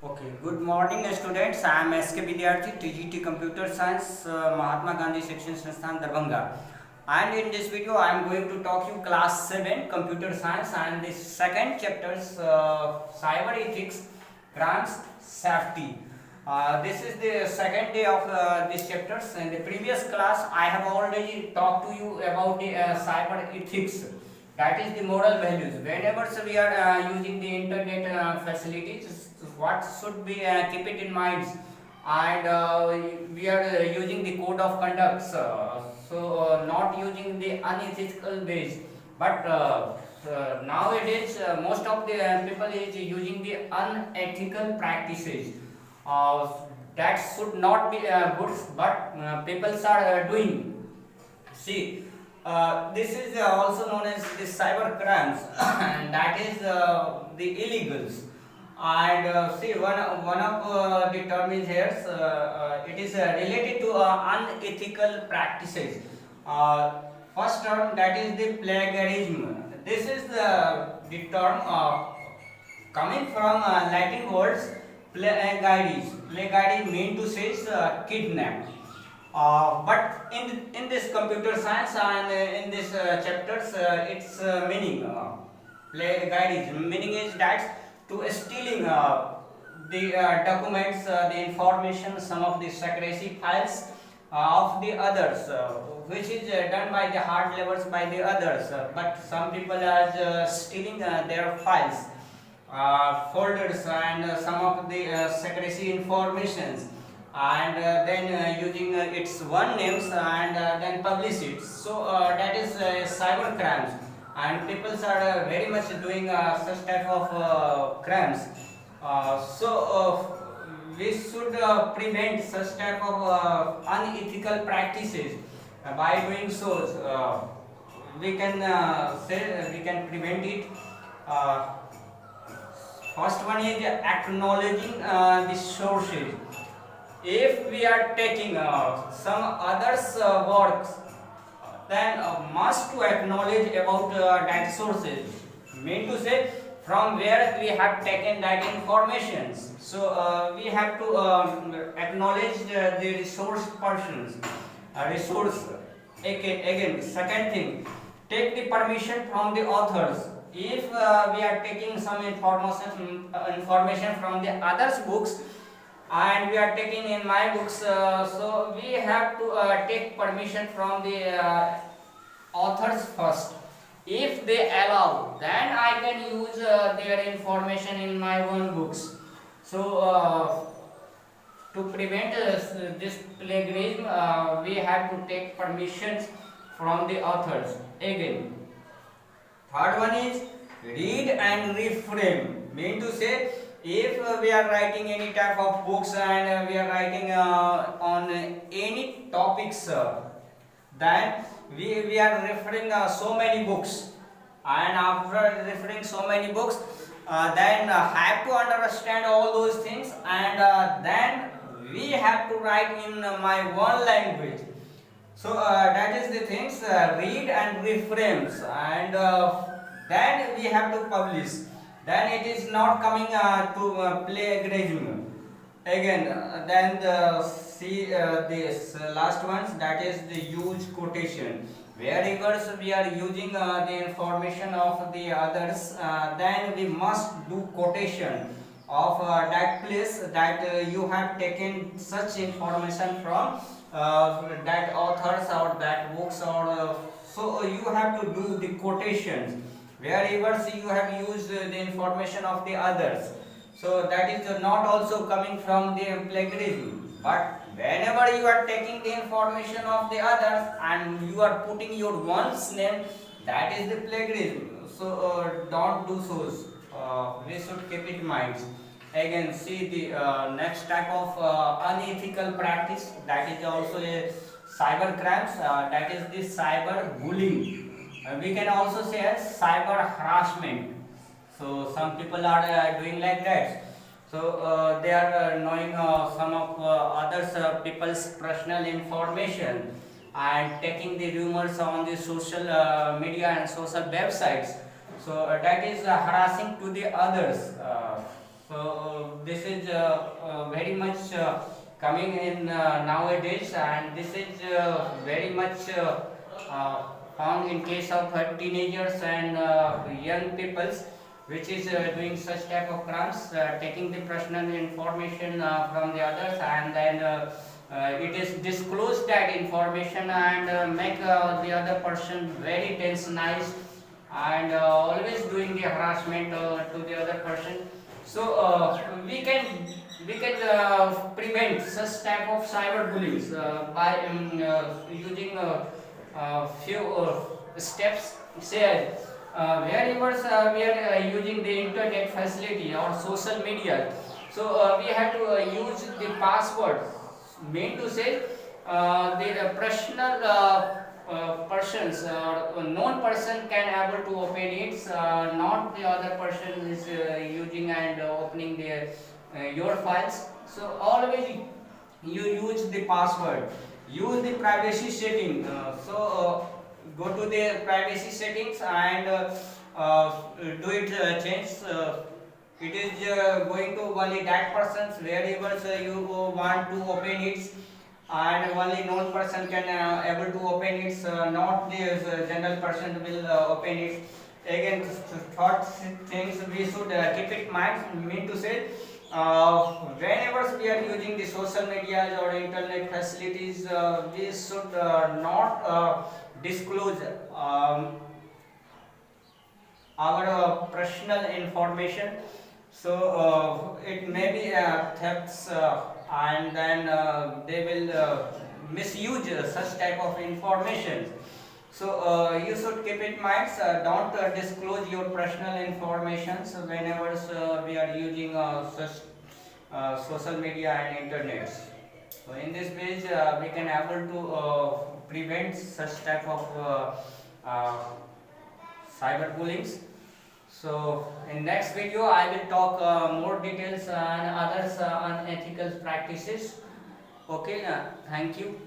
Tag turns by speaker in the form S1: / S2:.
S1: Okay, good morning students. I am SK Vidyarthi, TGT Computer Science, Mahatma Gandhi Section Sansthan Darbhanga. And in this video, I am going to talk you class 7 Computer Science and the second chapters Cyber Ethics, Crimes, Safety. This is the second day of these chapters. In the previous class, I have already talked to you about the cyber ethics. That is the moral values. Whenever we are using the internet facilities, what should be keep it in mind, and we are using the code of conduct. Not using the unethical ways, but nowadays most of the people is using the unethical practices. Uh, that should not be good, but people are doing. See, this is also known as the cyber crimes, and that is the illegals. And see, one of the term is here. It is related to unethical practices. First term, that is the plagiarism. This is the term coming from Latin words plagiaris. Plagiaris mean to say kidnap. But in this computer science and in this chapters, its meaning plagiarism meaning is that to stealing the documents, the information, some of the secrecy files of the others, which is done by the hard labors by the others. But some people are stealing their files, folders, and some of the secrecy informations, and then using its one names and then publish it. So that is cyber crimes, and people are very much doing such type of crimes. We should prevent such type of unethical practices. By doing so, we can say we can prevent it. First one is acknowledging the sources. If we are taking some others works, then must to acknowledge about that sources, mean to say from where we have taken that information. So we have to acknowledge the resource persons, resource. Again, second thing, take the permission from the authors. If we are taking some information from the others books, and we are taking in my books, so we have to take permission from the authors first. If they allow, then I can use their information in my own books. So to prevent this plagiarism, we have to take permissions from the authors. Again, third one is read and reframe, mean to say if we are writing any type of books and we are writing on any topics, then we are referring so many books, and after referring so many books, then have to understand all those things, and then we have to write in my one language. So that is the things, read and reframes, and then we have to publish. Then it is not coming to plagiarism. Again, then this last ones, that is the use quotation. Wherever we are using the information of the others, then we must do quotation of that place that you have taken such information from that authors or that books, or so you have to do the quotations wherever you have used the information of the others. So that is not also coming from the plagiarism. But whenever you are taking the information of the others and you are putting your one's name, that is the plagiarism. So don't do so. We should keep it in mind. Again, see the next type of unethical practice, that is also a cyber crimes. That is the cyber bullying. We can also say as cyber harassment. So some people are doing like that. So they are knowing some of others people's personal information and taking the rumors on the social media and social websites. So that is harassing to the others. So this is very much coming in nowadays, and this is very much found in case of teenagers and young peoples, which is doing such type of crimes, taking the personal information from the others, and then it is disclosed that information and make the other person very tensionized, and always doing the harassment to the other person. So we can prevent such type of cyberbullying by using few steps. Say wherever we are using the internet facility or social media, so we have to use the password. Mean to say the personal persons or known person can able to open it, not the other person is using and opening their your files. So always you use the password, use the privacy setting. Go to the privacy settings and do it change. It is going to only that person's variables you want to open it, and only known person can able to open it, not the general person will open it. Again, third things we should keep it mind. Mean to say whenever we are using the social media or internet facilities, we should not disclose our personal information. So it may be thefts, and then they will misuse such type of information. So you should keep in mind, don't disclose your personal information so whenever we are using such social media and internet. So in this way we can able to prevent such type of cyberbullying. So in next video I will talk more details and others unethical practices. Okay, thank you.